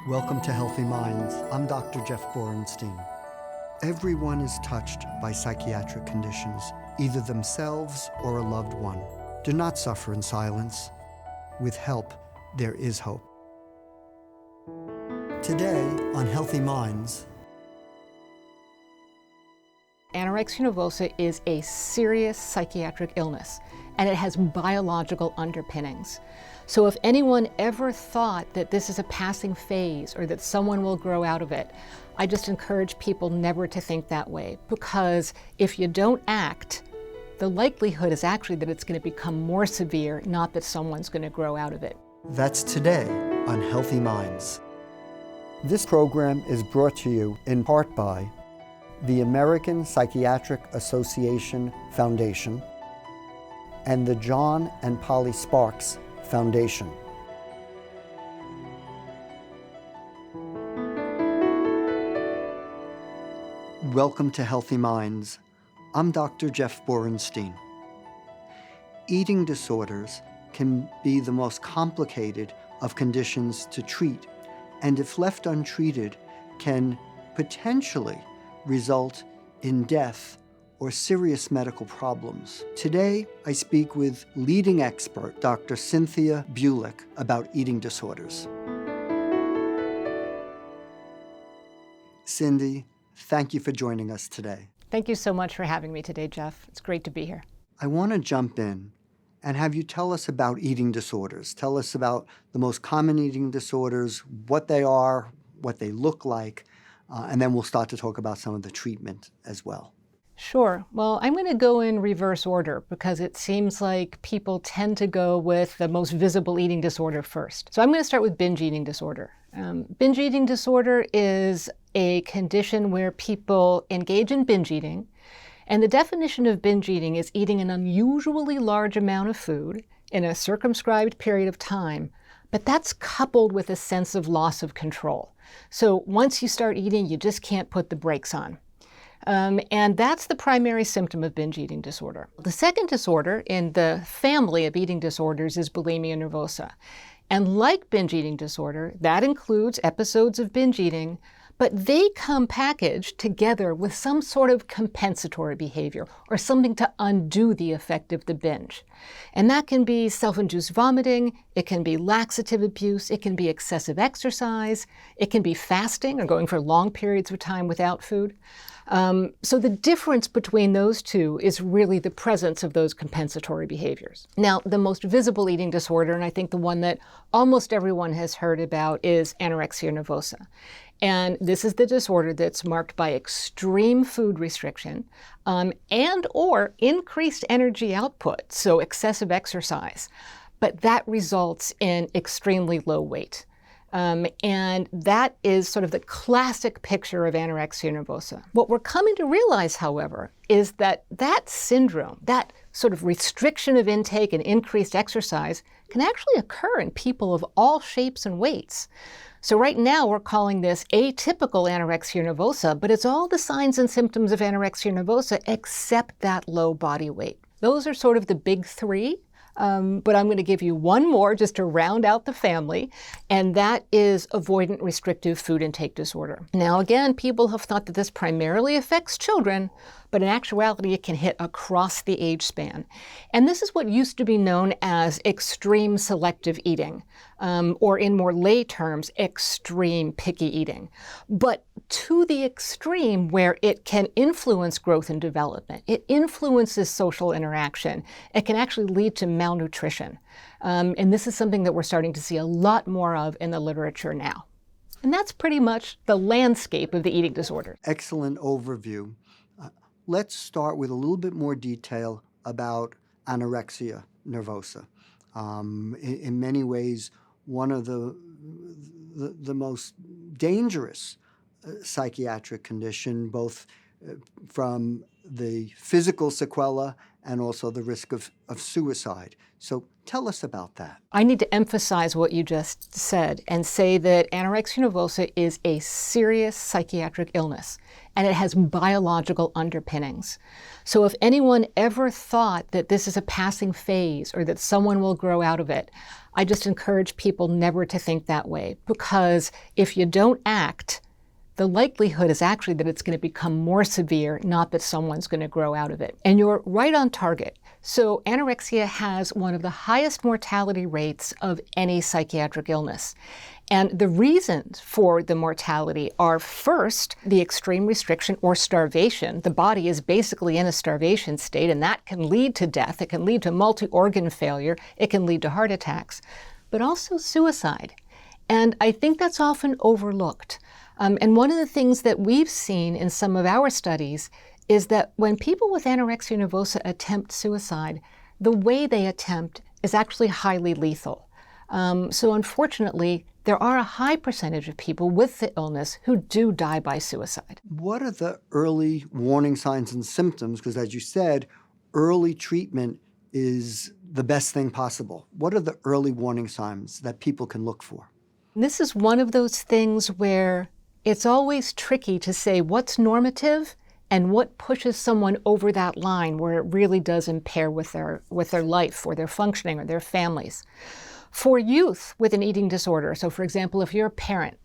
Welcome to Healthy Minds. I'm Dr. Jeff Borenstein. Everyone is touched by psychiatric conditions, either themselves or a loved one. Do not suffer in silence. With help, there is hope. Today on Healthy Minds, Anorexia nervosa is a serious psychiatric illness, and it has biological underpinnings. So if anyone ever thought that this is a passing phase or that someone will grow out of it, I just encourage people never to think that way, because if you don't act, the likelihood is actually that it's going to become more severe, not that someone's going to grow out of it. that's today on Healthy Minds. This program is brought to you in part by the American Psychiatric Association Foundation and the John and Polly Sparks Foundation. Welcome to Healthy Minds. I'm Dr. Jeff Borenstein. Eating disorders can be the most complicated of conditions to treat, and if left untreated, can potentially result in death or serious medical problems. Today, I speak with leading expert Dr. Cynthia Bulik about eating disorders. Cindy, thank you for joining us today. Thank you so much for having me today, Jeff. It's great to be here. I want to jump in and have you tell us about eating disorders. Tell us about the most common eating disorders, what they are, what they look like, and then we'll start to talk about some of the treatment as well. Sure. Well, I'm going to go in reverse order because it seems like people tend to go with the most visible eating disorder first. So I'm going to start with binge eating disorder. Binge eating disorder is a condition where people engage in binge eating. And the definition of binge eating is eating an unusually large amount of food in a circumscribed period of time, but that's coupled with a sense of loss of control. So once you start eating, you just can't put the brakes on. And that's the primary symptom of binge eating disorder. The second disorder in the family of eating disorders is bulimia nervosa. And like binge eating disorder, that includes episodes of binge eating, but they come packaged together with some sort of compensatory behavior or something to undo the effect of the binge. And that can be self-induced vomiting, it can be laxative abuse, it can be excessive exercise, it can be fasting or going for long periods of time without food. So the difference between those two is really the presence of those compensatory behaviors. Now, the most visible eating disorder, and I think the one that almost everyone has heard about, is anorexia nervosa. And this is the disorder that's marked by extreme food restriction and or increased energy output, so excessive exercise. But that results in extremely low weight. And that is sort of the classic picture of anorexia nervosa. What we're coming to realize, however, is that that syndrome, that sort of restriction of intake and increased exercise, can actually occur in people of all shapes and weights. So right now we're calling this atypical anorexia nervosa, but it's all the signs and symptoms of anorexia nervosa except that low body weight. Those are sort of the big three. But I'm going to give you one more just to round out the family, and that is avoidant restrictive food intake disorder. Now again, people have thought that this primarily affects children, but in actuality it can hit across the age span. And this is what used to be known as extreme selective eating, or in more lay terms, extreme picky eating. But to the extreme where it can influence growth and development, it influences social interaction, it can actually lead to malnutrition. And this is something that we're starting to see a lot more of in the literature now. And that's pretty much the landscape of the eating disorders. Excellent overview. Let's start with a little bit more detail about anorexia nervosa. In many ways, one of the most dangerous psychiatric condition, both from the physical sequela and also the risk of suicide. So tell us about that. I need to emphasize what you just said and say that anorexia nervosa is a serious psychiatric illness, and it has biological underpinnings. So if anyone ever thought that this is a passing phase or that someone will grow out of it, I just encourage people never to think that way, because if you don't act, the likelihood is actually that it's going to become more severe, not that someone's going to grow out of it. And you're right on target. So anorexia has one of the highest mortality rates of any psychiatric illness. And the reasons for the mortality are, first, the extreme restriction or starvation. The body is basically in a starvation state, and that can lead to death. It can lead to multi-organ failure. It can lead to heart attacks, but also suicide. And I think that's often overlooked. And one of the things that we've seen in some of our studies is that when people with anorexia nervosa attempt suicide, the way they attempt is actually highly lethal. So unfortunately, there are a high percentage of people with the illness who do die by suicide. What are the early warning signs and symptoms? Because as you said, early treatment is the best thing possible. What are the early warning signs that people can look for? This is one of those things where it's always tricky to say what's normative and what pushes someone over that line where it really does impair with their life or their functioning or their families. For youth with an eating disorder, so for example, if you're a parent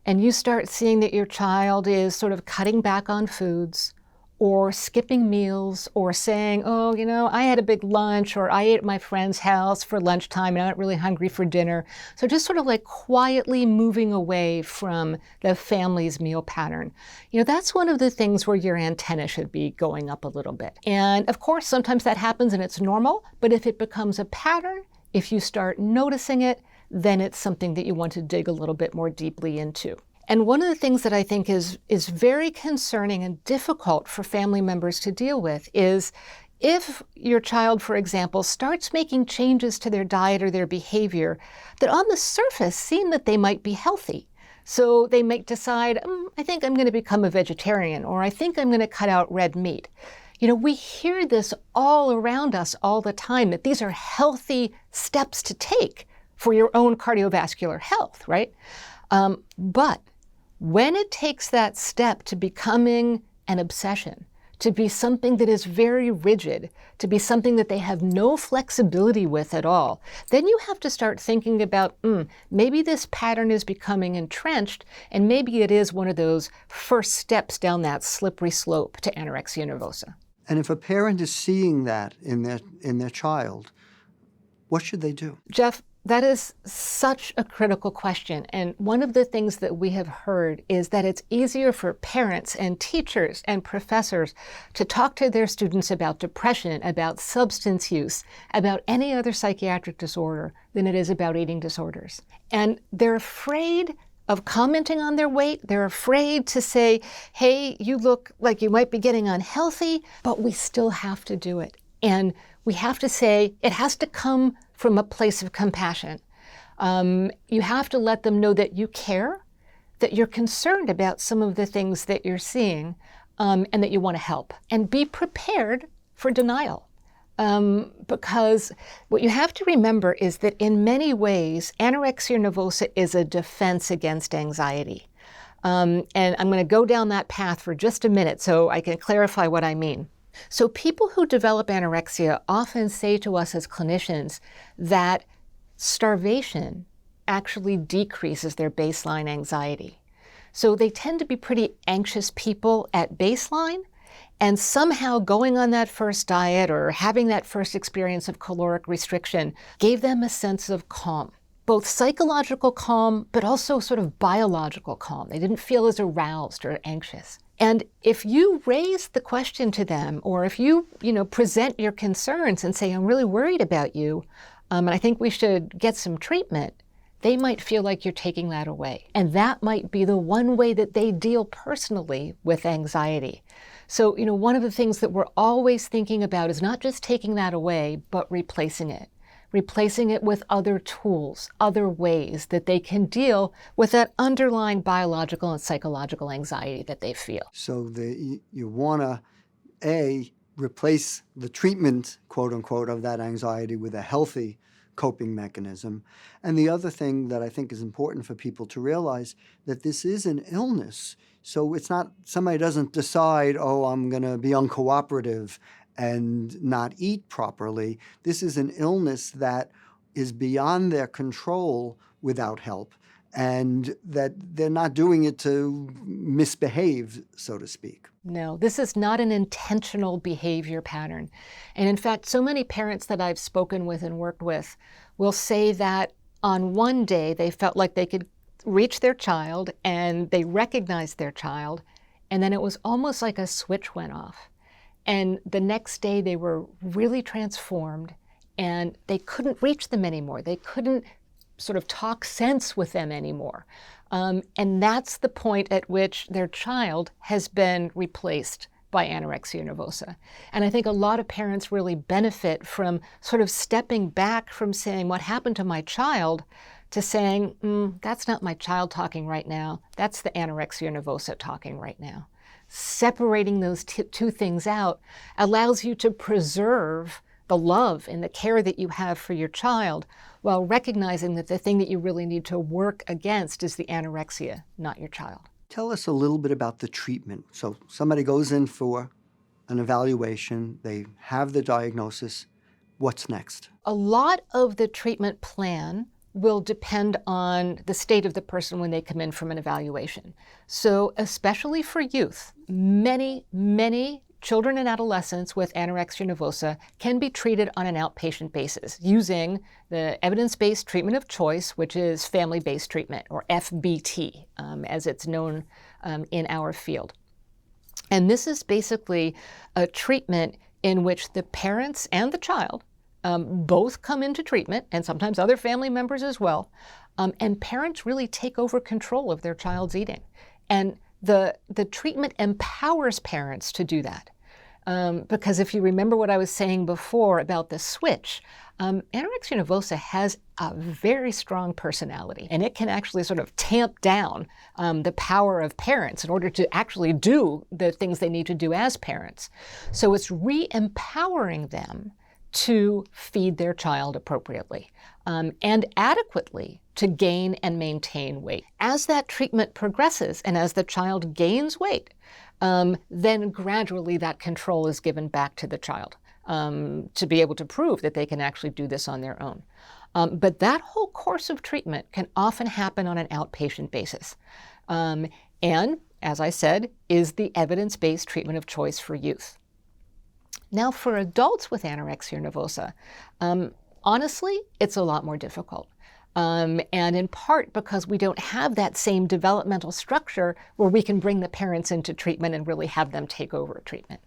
and you start seeing that your child is sort of cutting back on foods or skipping meals or saying, oh, I had a big lunch, or I ate at my friend's house for lunchtime and I'm not really hungry for dinner. So just sort of like quietly moving away from the family's meal pattern. That's one of the things where your antenna should be going up a little bit. And of course, sometimes that happens and it's normal, but if it becomes a pattern, if you start noticing it, then it's something that you want to dig a little bit more deeply into. And one of the things that I think is very concerning and difficult for family members to deal with is if your child, for example, starts making changes to their diet or their behavior that on the surface seem that they might be healthy. So they might decide, I think I'm going to become a vegetarian, or I think I'm going to cut out red meat. We hear this all around us all the time, that these are healthy steps to take for your own cardiovascular health, right? But when it takes that step to becoming an obsession, to be something that is very rigid, to be something that they have no flexibility with at all, then you have to start thinking about, maybe this pattern is becoming entrenched, and maybe it is one of those first steps down that slippery slope to anorexia nervosa. And if a parent is seeing that in their child, what should they do? Jeff, that is such a critical question. And one of the things that we have heard is that it's easier for parents and teachers and professors to talk to their students about depression, about substance use, about any other psychiatric disorder than it is about eating disorders. And they're afraid of commenting on their weight. They're afraid to say, hey, you look like you might be getting unhealthy, but we still have to do it. And we have to say it has to come from a place of compassion. You have to let them know that you care, that you're concerned about some of the things that you're seeing, and that you want to help. And be prepared for denial. Because what you have to remember is that in many ways, anorexia nervosa is a defense against anxiety. And I'm going to go down that path for just a minute so I can clarify what I mean. So people who develop anorexia often say to us as clinicians that starvation actually decreases their baseline anxiety. So they tend to be pretty anxious people at baseline, and somehow going on that first diet or having that first experience of caloric restriction gave them a sense of calm, both psychological calm, but also sort of biological calm. They didn't feel as aroused or anxious. And if you raise the question to them, or if you present your concerns and say, I'm really worried about you, and I think we should get some treatment, they might feel like you're taking that away. And that might be the one way that they deal personally with anxiety. So, one of the things that we're always thinking about is not just taking that away, but replacing it. replacing it with other tools, other ways that they can deal with that underlying biological and psychological anxiety that they feel. So you want to, replace the treatment, quote unquote, of that anxiety with a healthy coping mechanism. And the other thing that I think is important for people to realize that this is an illness. So it's not, somebody doesn't decide, oh, I'm going to be uncooperative and not eat properly. This is an illness that is beyond their control without help, and that they're not doing it to misbehave, so to speak. No, this is not an intentional behavior pattern. And in fact, so many parents that I've spoken with and worked with will say that on one day they felt like they could reach their child and they recognized their child, and then it was almost like a switch went off. And the next day they were really transformed and they couldn't reach them anymore. They couldn't sort of talk sense with them anymore. And that's the point at which their child has been replaced by anorexia nervosa. And I think a lot of parents really benefit from sort of stepping back from saying, what happened to my child, to saying, that's not my child talking right now. That's the anorexia nervosa talking right now. Separating those two things out allows you to preserve the love and the care that you have for your child, while recognizing that the thing that you really need to work against is the anorexia, not your child. Tell us a little bit about the treatment. So somebody goes in for an evaluation, they have the diagnosis. What's next? A lot of the treatment plan will depend on the state of the person when they come in from an evaluation. So especially for youth, many children and adolescents with anorexia nervosa can be treated on an outpatient basis using the evidence-based treatment of choice, which is family-based treatment, or FBT, as it's known in our field. And this is basically a treatment in which the parents and the child both come into treatment, and sometimes other family members as well, and parents really take over control of their child's eating. And the treatment empowers parents to do that. Because if you remember what I was saying before about the switch, anorexia nervosa has a very strong personality, and it can actually sort of tamp down the power of parents in order to actually do the things they need to do as parents. So it's re-empowering them to feed their child appropriately and adequately to gain and maintain weight. As that treatment progresses and as the child gains weight, then gradually that control is given back to the child to be able to prove that they can actually do this on their own. But that whole course of treatment can often happen on an outpatient basis. And, as I said, is the evidence-based treatment of choice for youth. Now, for adults with anorexia nervosa, honestly, it's a lot more difficult. And in part because we don't have that same developmental structure where we can bring the parents into treatment and really have them take over treatment.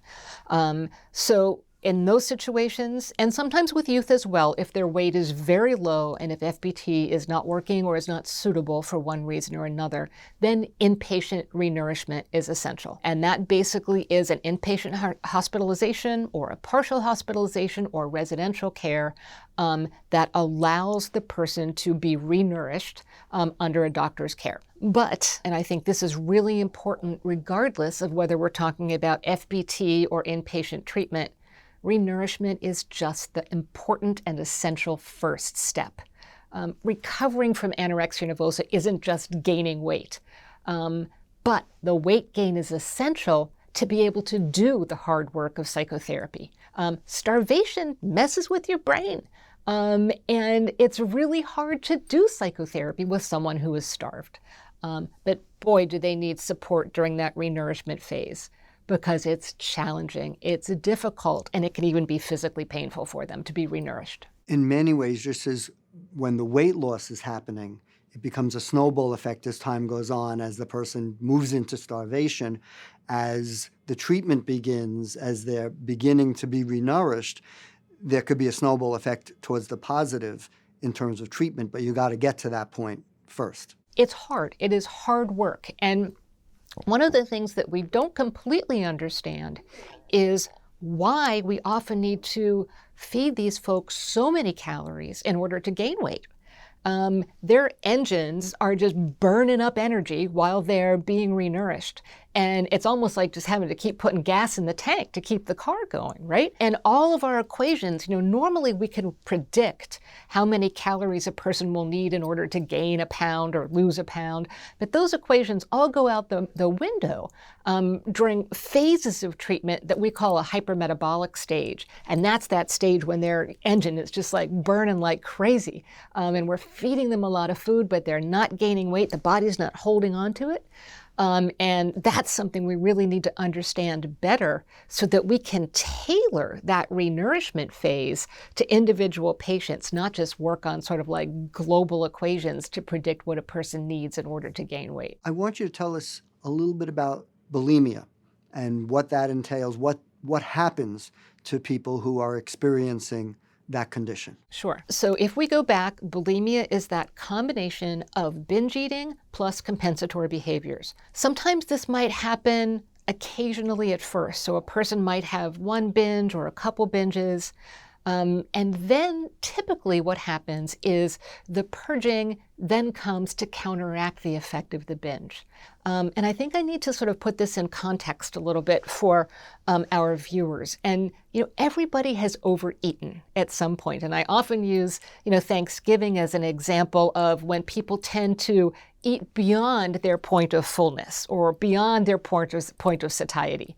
So in those situations, and sometimes with youth as well, if their weight is very low and if FBT is not working or is not suitable for one reason or another, then inpatient renourishment is essential. And that basically is an inpatient hospitalization or a partial hospitalization or residential care that allows the person to be renourished under a doctor's care. But, and I think this is really important regardless of whether we're talking about FBT or inpatient treatment, renourishment is just the important and essential first step. Recovering from anorexia nervosa isn't just gaining weight, but the weight gain is essential to be able to do the hard work of psychotherapy. Starvation messes with your brain, and it's really hard to do psychotherapy with someone who is starved. But boy, do they need support during that renourishment phase, because it's challenging, it's difficult, and it can even be physically painful for them to be renourished. In many ways, just as when the weight loss is happening, it becomes a snowball effect as time goes on, as the person moves into starvation, as the treatment begins, as they're beginning to be renourished, there could be a snowball effect towards the positive in terms of treatment, but you got to get to that point first. It's hard. It is hard work. And one of the things that we don't completely understand is why we often need to feed these folks so many calories in order to gain weight. Their engines are just burning up energy while they're being renourished. And it's almost like just having to keep putting gas in the tank to keep the car going, right? And all of our equations, normally we can predict how many calories a person will need in order to gain a pound or lose a pound. But those equations all go out the window during phases of treatment that we call a hypermetabolic stage. And that's that stage when their engine is just like burning like crazy. And we're feeding them a lot of food, but they're not gaining weight. The body's not holding on to it. And that's something we really need to understand better so that we can tailor that renourishment phase to individual patients, not just work on sort of like global equations to predict what a person needs in order to gain weight. I want you to tell us a little bit about bulimia and what that entails, what happens to people who are experiencing that condition. Sure. So if we go back, bulimia is that combination of binge eating plus compensatory behaviors. Sometimes this might happen occasionally at first. So a person might have one binge or a couple binges. And then typically what happens is the purging then comes to counteract the effect of the binge. And I think I need to sort of put this in context a little bit for our viewers. And, everybody has overeaten at some point. And I often use, Thanksgiving as an example of when people tend to eat beyond their point of fullness or beyond their point of satiety.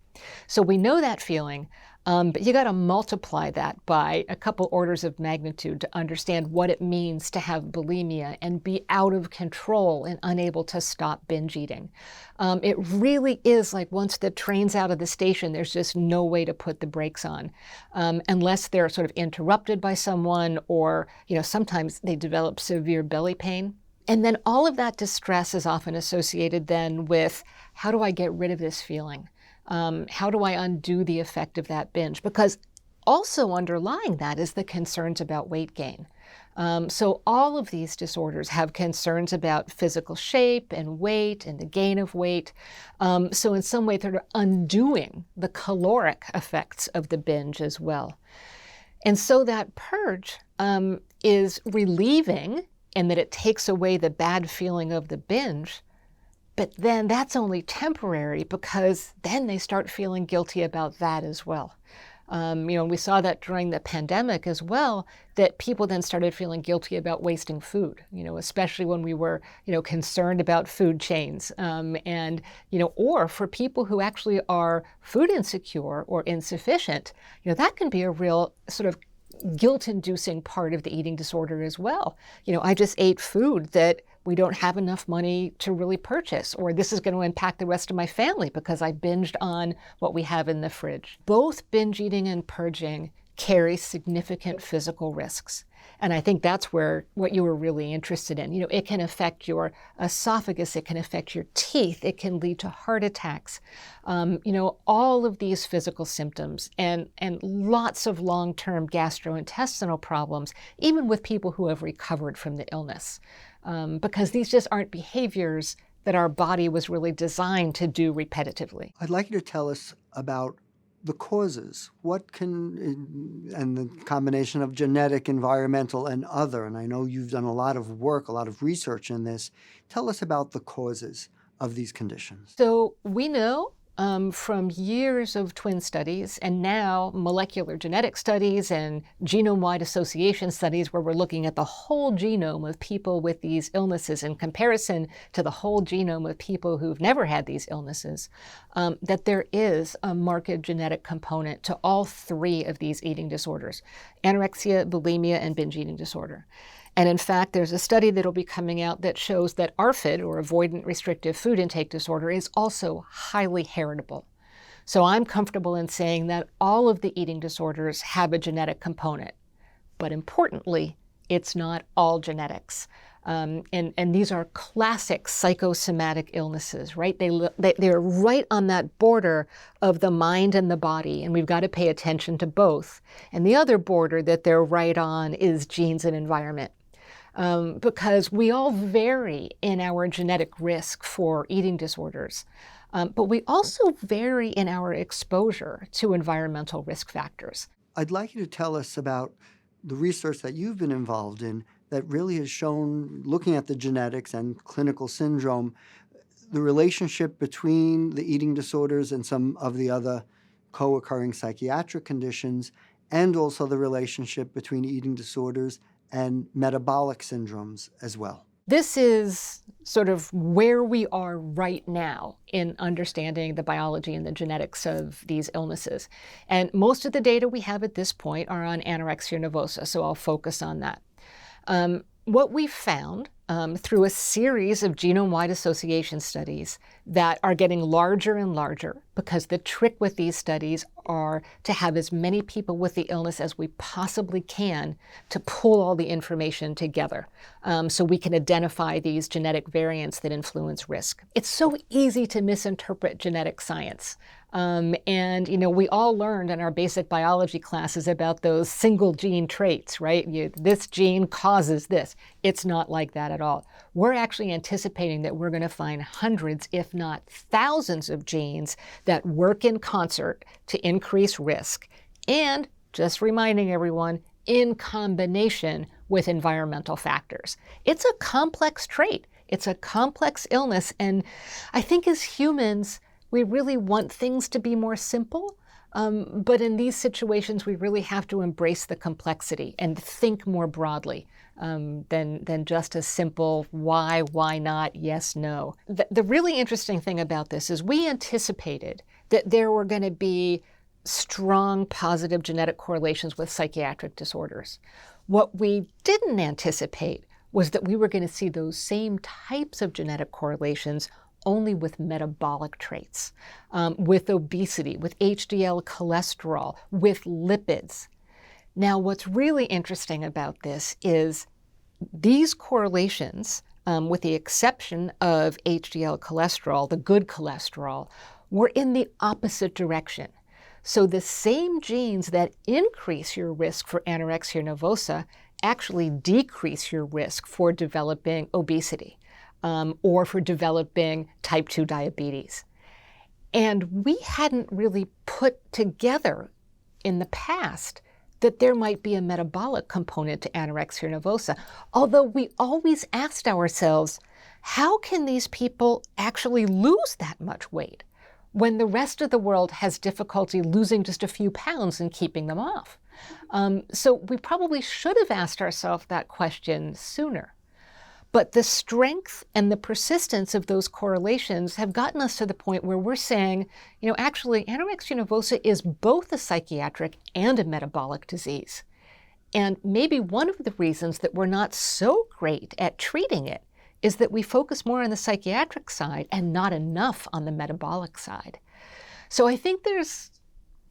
So we know that feeling. But you got to multiply that by a couple orders of magnitude to understand what it means to have bulimia and be out of control and unable to stop binge eating. It really is like once the train's out of the station, there's just no way to put the brakes on unless they're sort of interrupted by someone or, sometimes they develop severe belly pain. And then all of that distress is often associated then with how do I get rid of this feeling? How do I undo the effect of that binge? Because also underlying that is the concerns about weight gain. So all of these disorders have concerns about physical shape and weight and the gain of weight. So in some way, they're undoing the caloric effects of the binge as well. And so that purge is relieving in that it takes away the bad feeling of the binge. But then that's only temporary because then they start feeling guilty about that as well. We saw that during the pandemic as well, that people then started feeling guilty about wasting food, especially when we were, concerned about food chains. Or for people who actually are food insecure or insufficient, that can be a real sort of guilt-inducing part of the eating disorder as well. I just ate food that we don't have enough money to really purchase, or this is going to impact the rest of my family because I binged on what we have in the fridge. Both binge eating and purging carry significant physical risks. And I think that's what you were really interested in. It can affect your esophagus, it can affect your teeth, it can lead to heart attacks, all of these physical symptoms and lots of long-term gastrointestinal problems, even with people who have recovered from the illness. Because these just aren't behaviors that our body was really designed to do repetitively. I'd like you to tell us about the causes. And the combination of genetic, environmental, and other. And I know you've done a lot of work, a lot of research in this. Tell us about the causes of these conditions. So we know from years of twin studies and now molecular genetic studies and genome-wide association studies where we're looking at the whole genome of people with these illnesses in comparison to the whole genome of people who've never had these illnesses, that there is a marked genetic component to all three of these eating disorders: anorexia, bulimia, and binge eating disorder. And in fact, there's a study that'll be coming out that shows that ARFID, or avoidant restrictive food intake disorder, is also highly heritable. So I'm comfortable in saying that all of the eating disorders have a genetic component. But importantly, it's not all genetics. And these are classic psychosomatic illnesses, right? They're right on that border of the mind and the body, and we've got to pay attention to both. And the other border that they're right on is genes and environment. because we all vary in our genetic risk for eating disorders. But we also vary in our exposure to environmental risk factors. I'd like you to tell us about the research that you've been involved in that really has shown, looking at the genetics and clinical syndrome, the relationship between the eating disorders and some of the other co-occurring psychiatric conditions, and also the relationship between eating disorders and metabolic syndromes as well. This is sort of where we are right now in understanding the biology and the genetics of these illnesses. And most of the data we have at this point are on anorexia nervosa, so I'll focus on that. What we found through a series of genome-wide association studies that are getting larger and larger, because the trick with these studies are to have as many people with the illness as we possibly can to pull all the information together so we can identify these genetic variants that influence risk. It's so easy to misinterpret genetic science. And, we all learned in our basic biology classes about those single gene traits, right? This gene causes this. It's not like that at all. We're actually anticipating that we're going to find hundreds, if not thousands of genes that work in concert to increase risk. And, just reminding everyone, in combination with environmental factors. It's a complex trait. It's a complex illness. And I think as humans, we really want things to be more simple, but in these situations, we really have to embrace the complexity and think more broadly than just a simple why not, yes, no. The really interesting thing about this is we anticipated that there were going to be strong positive genetic correlations with psychiatric disorders. What we didn't anticipate was that we were going to see those same types of genetic correlations only with metabolic traits, with obesity, with HDL cholesterol, with lipids. Now, what's really interesting about this is these correlations, with the exception of HDL cholesterol, the good cholesterol, were in the opposite direction. So the same genes that increase your risk for anorexia nervosa actually decrease your risk for developing obesity. Or for developing type 2 diabetes. And we hadn't really put together in the past that there might be a metabolic component to anorexia nervosa, although we always asked ourselves, how can these people actually lose that much weight when the rest of the world has difficulty losing just a few pounds and keeping them off? So we probably should have asked ourselves that question sooner. But the strength and the persistence of those correlations have gotten us to the point where we're saying, actually, anorexia nervosa is both a psychiatric and a metabolic disease. And maybe one of the reasons that we're not so great at treating it is that we focus more on the psychiatric side and not enough on the metabolic side. So I think there's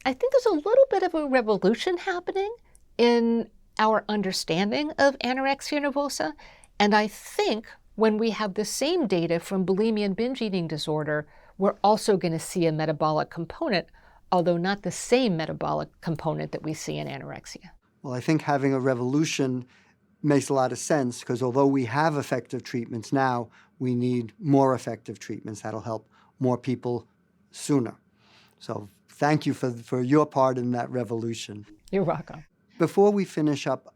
a little bit of a revolution happening in our understanding of anorexia nervosa. And I think when we have the same data from bulimia and binge eating disorder, we're also going to see a metabolic component, although not the same metabolic component that we see in anorexia. Well, I think having a revolution makes a lot of sense because although we have effective treatments now, we need more effective treatments that'll help more people sooner. So thank you for your part in that revolution. You're welcome. Before we finish up,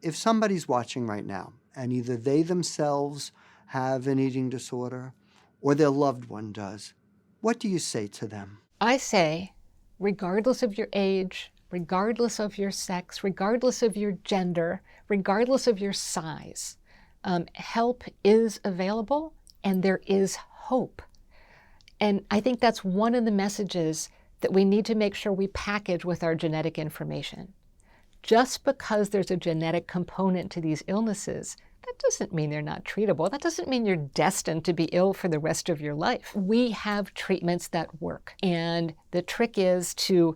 if somebody's watching right now, and either they themselves have an eating disorder or their loved one does, what do you say to them? I say, regardless of your age, regardless of your sex, regardless of your gender, regardless of your size, help is available and there is hope. And I think that's one of the messages that we need to make sure we package with our genetic information. Just because there's a genetic component to these illnesses, that doesn't mean they're not treatable. That doesn't mean you're destined to be ill for the rest of your life. We have treatments that work. And the trick is to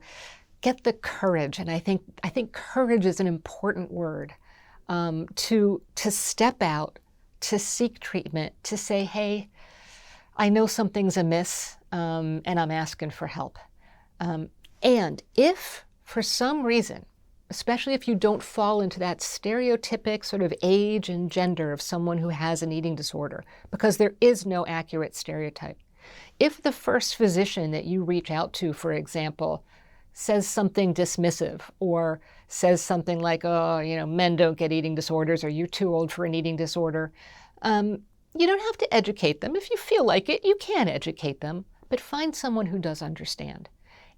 get the courage, and I think courage is an important word, to step out, to seek treatment, to say, hey, I know something's amiss, and I'm asking for help. And if, for some reason, especially if you don't fall into that stereotypic sort of age and gender of someone who has an eating disorder, because there is no accurate stereotype. If the first physician that you reach out to, for example, says something dismissive or says something like, oh, men don't get eating disorders, or you're too old for an eating disorder, you don't have to educate them. If you feel like it, you can educate them, but find someone who does understand.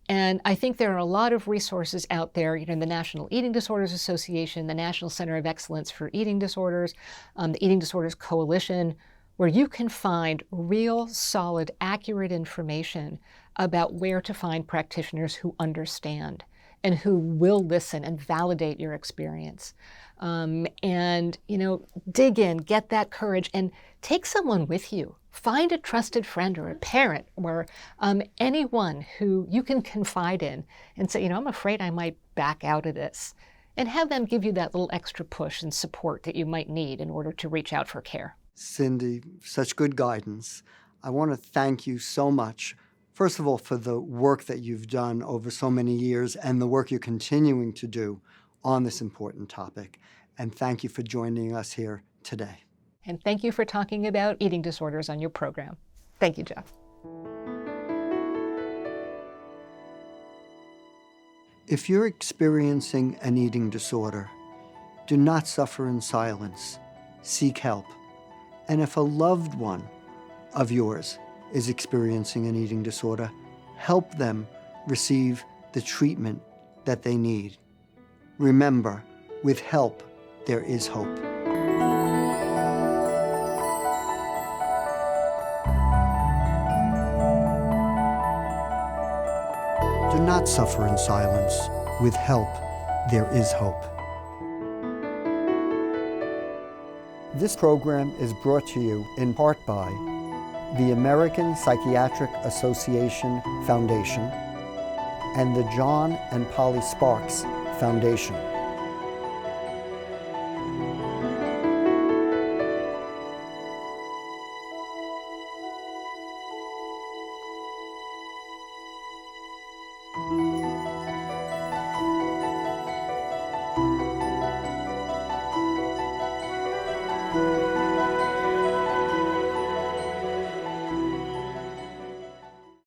And I think there are a lot of resources out there, the National Eating Disorders Association, the National Center of Excellence for Eating Disorders, the Eating Disorders Coalition, where you can find real, solid, accurate information about where to find practitioners who understand and who will listen and validate your experience. Dig in, get that courage, and take someone with you. Find a trusted friend or a parent or anyone who you can confide in and say, I'm afraid I might back out of this. And have them give you that little extra push and support that you might need in order to reach out for care. Cindy, such good guidance. I want to thank you so much, first of all, for the work that you've done over so many years and the work you're continuing to do on this important topic. And thank you for joining us here today. And thank you for talking about eating disorders on your program. Thank you, Jeff. If you're experiencing an eating disorder, do not suffer in silence. Seek help. And if a loved one of yours is experiencing an eating disorder, help them receive the treatment that they need. Remember, with help, there is hope. Do not suffer in silence. With help, there is hope. This program is brought to you in part by the American Psychiatric Association Foundation and the John and Polly Sparks Foundation.